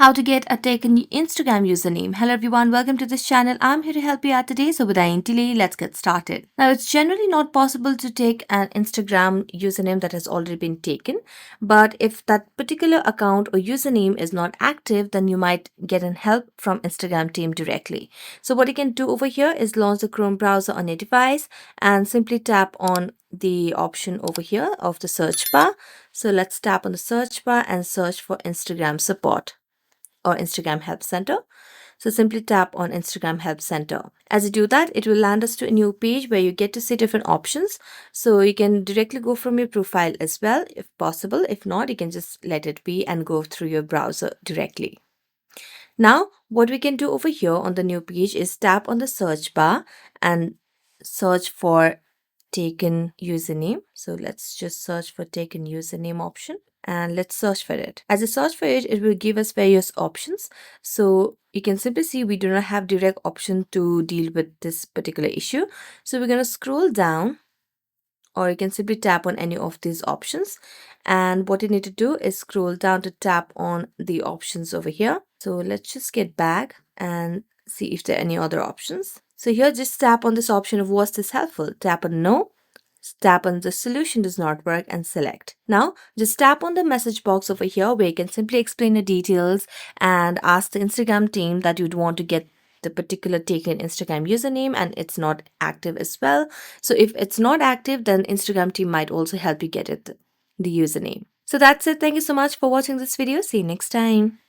How to get a taken Instagram username. Hello everyone, welcome to this channel. I'm here to help you out today. So without any delay, let's get started. Now it's generally not possible to take an Instagram username that has already been taken. But if that particular account or username is not active, then you might get an help from Instagram team directly. So what you can do over here is launch the Chrome browser on your device and simply tap on the option over here of the search bar. So let's tap on the search bar and search for Instagram support or Instagram Help Center. So simply tap on Instagram Help Center. As you do that, it will land us to a new page where you get to see different options. So you can directly go from your profile as well if possible. If not, you can just let it be and go through your browser directly. Now, what we can do over here on the new page is tap on the search bar and search for taken username. So let's just search for taken username option and let's search for it. As I search for it, it will give us various options. So you can simply see we do not have direct option to deal with this particular issue. So we're going to scroll down, or you can simply tap on any of these options. And what you need to do is scroll down to tap on the options over here. So let's just get back and see if there are any other options. So here, just tap on this option of was this helpful? Tap on no. Tap on the solution does not work and select. Now, just tap on the message box over here where you can simply explain the details and ask the Instagram team that you'd want to get the particular taken Instagram username and it's not active as well. So if it's not active, then Instagram team might also help you get it, the username. So that's it. Thank you so much for watching this video. See you next time.